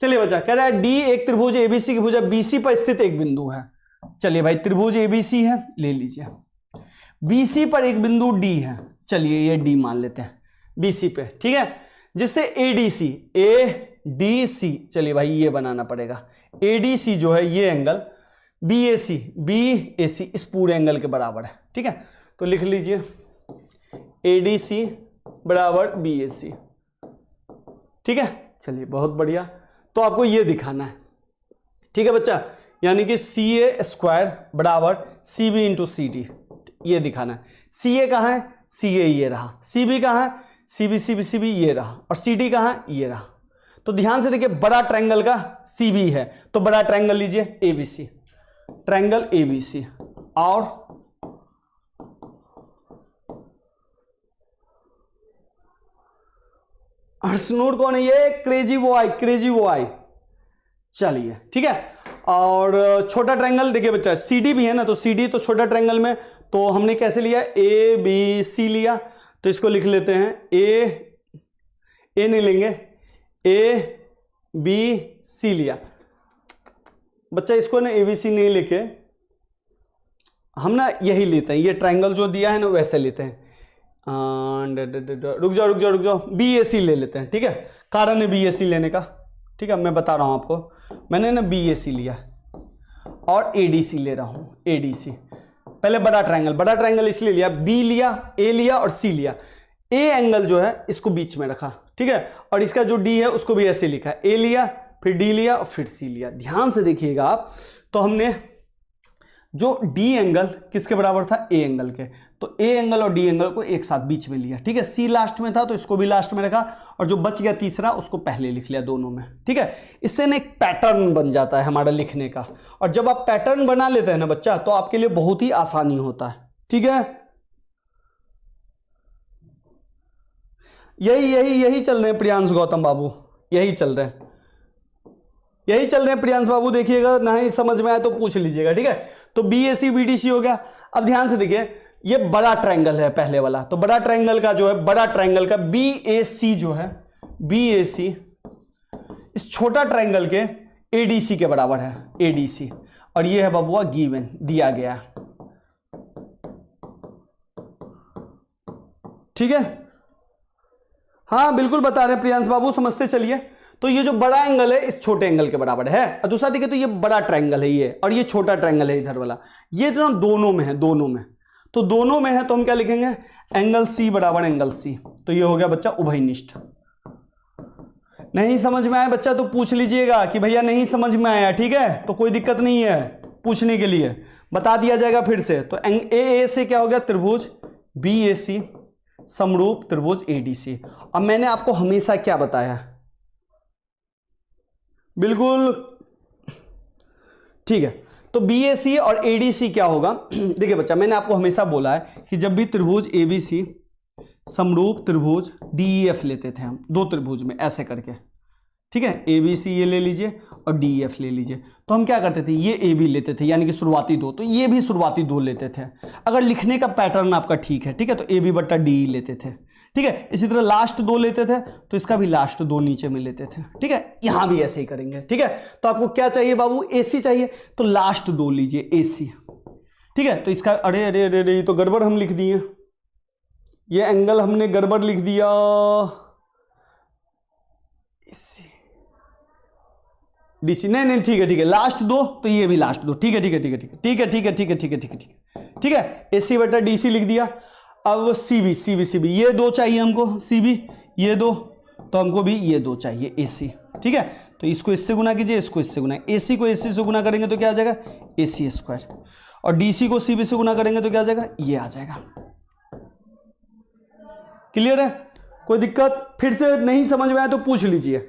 चलिए बच्चा कह रहा है डी एक त्रिभुज एबीसी की भुजा बीसी पर स्थित एक बिंदु है। चलिए भाई त्रिभुज एबीसी है, ले लीजिए, बीसी पर एक बिंदु डी है, चलिए ये डी मान लेते हैं बीसी पे, ठीक है, जिससे एडीसी, एडीसी, चलिए भाई ये बनाना पड़ेगा, एडीसी जो है ये एंगल बीएसी, बीएसी इस पूरे एंगल के बराबर है, ठीक है, तो लिख लीजिए एडीसी बराबर बीएसी, ठीक है। चलिए बहुत बढ़िया, तो आपको ये दिखाना है, ठीक है बच्चा, यानी कि सी ए स्क्वायर बराबर C B into C D, ये दिखाना है। सी ए कहाँ है, सी ए ये रहा, सी बी कहाँ है, C B C B C B ये रहा, और सी डी कहाँ है, ये रहा। तो ध्यान से देखिए बड़ा ट्रायंगल का सी बी है, तो बड़ा ट्रायंगल लीजिए A B C, triangle A B C, और अर्शनूर कौन है, ये क्रेजी बॉय, क्रेजी बॉय, चलिए ठीक है। और छोटा ट्रायंगल देखिए बच्चा सीडी भी है ना, तो सीडी तो छोटा ट्रायंगल में तो हमने कैसे लिया, ए बी सी लिया, तो इसको लिख लेते हैं ए नहीं लेंगे, ए बी सी लिया बच्चा, इसको ना ए बी सी नहीं लेके हम ना यही लेते हैं, ये ट्रायंगल जो दिया है ना वैसे लेते हैं, रुक जाओ बी ए सी ले लेते हैं, ठीक है, कारण है बी ए सी लेने का, ठीक है, मैं बता रहा हूं आपको, मैंने ना बी ए सी लिया और ए डी सी ले रहा हूं, ए डी सी, पहले बड़ा ट्रायंगल इसलिए लिया, बी लिया, ए लिया और सी लिया, ए एंगल जो है इसको बीच में रखा, ठीक है, और इसका जो डी है उसको भी ऐसे लिखा, ए लिया फिर डी लिया और फिर सी लिया। ध्यान से देखिएगा आप, तो हमने जो डी एंगल किसके बराबर था, ए एंगल के, तो ए एंगल और डी एंगल को एक साथ बीच में लिया, ठीक है, सी लास्ट में था तो इसको भी लास्ट में रखा, और जो बच गया तीसरा उसको पहले लिख लिया दोनों में, ठीक है। इससे ना एक पैटर्न बन जाता है हमारा लिखने का, और जब आप पैटर्न बना लेते हैं ना बच्चा, तो आपके लिए बहुत ही आसानी होता है, ठीक है। यही चल रहे हैं प्रियांश गौतम बाबू, यही चल रहे हैं प्रियांश बाबू, देखिएगा नहीं समझ में आए तो पूछ लीजिएगा, ठीक है। तो बी ए सी बी डी सी हो गया। अब ध्यान से देखिए ये बड़ा ट्रायंगल है पहले वाला, तो बड़ा ट्रायंगल का जो है, बड़ा ट्रायंगल का बी ए सी जो है, बी ए सी इस छोटा ट्रायंगल के ए डी सी के बराबर है, ए डी सी, और ये है बबुआ गिवन, दिया गया, ठीक है। हाँ बिल्कुल बता रहे हैं प्रियांश बाबू, समझते चलिए। तो ये जो बड़ा एंगल है इस छोटे एंगल के बराबर है, और दूसरा देखिए तो ये बड़ा ट्रायंगल है ये, और ये छोटा ट्रायंगल है इधर वाला, ये दोनों में है, दोनों में, तो दोनों में है तो हम क्या लिखेंगे, एंगल सी बराबर एंगल सी, तो ये हो गया बच्चा उभयनिष्ठ। नहीं समझ में आया बच्चा तो पूछ लीजिएगा कि भैया नहीं समझ में आया, ठीक है, तो कोई दिक्कत नहीं है, पूछने के लिए बता दिया जाएगा फिर से। तो ए से क्या हो गया, त्रिभुज बी ए सी समरूप त्रिभुज ए डी सी। अब मैंने आपको हमेशा क्या बताया, बिल्कुल ठीक है, तो बी ए सी और ए डी सी क्या होगा, देखिए बच्चा मैंने आपको हमेशा बोला है कि जब भी त्रिभुज ए बी सी समरूप त्रिभुज डी ई एफ लेते थे हम, दो त्रिभुज में ऐसे करके, ठीक है, ए बी सी ये ले लीजिए और डी ई एफ ले लीजिए, तो हम क्या करते थे, ये ए बी लेते थे यानी कि शुरुआती दो, तो ये भी शुरुआती दो लेते थे, अगर लिखने का पैटर्न आपका ठीक है, ठीक है, तो ए बी बट्टा डी लेते थे, ठीक है। इसी तरह लास्ट दो लेते थे तो इसका भी लास्ट दो नीचे में लेते थे, ठीक है, यहां भी ऐसे ही करेंगे, ठीक है। तो आपको क्या चाहिए बाबू, एसी चाहिए, तो लास्ट दो लीजिए एसी, ठीक है। तो इसका अरे अरे अरे अरे तो गड़बड़ हम लिख दिए, ये एंगल हमने गड़बड़ लिख दिया, एसी डीसी, नहीं ठीक है, लास्ट दो तो ये भी लास्ट दो, ठीक है, एसी बटा डीसी लिख दिया। अब सीबी ये दो चाहिए हमको, सीबी ये दो, तो हमको भी ये दो चाहिए एसी, ठीक है। तो इसको इससे गुना कीजिए, इसको इससे गुना, एसी को एसी से गुना करेंगे तो क्या आ जाएगा, एसी स्क्वायर, और डीसी को सीबी से गुना करेंगे तो क्या आ जाएगा, ये आ जाएगा। क्लियर है, कोई दिक्कत, फिर से नहीं समझ में आया तो पूछ लीजिए।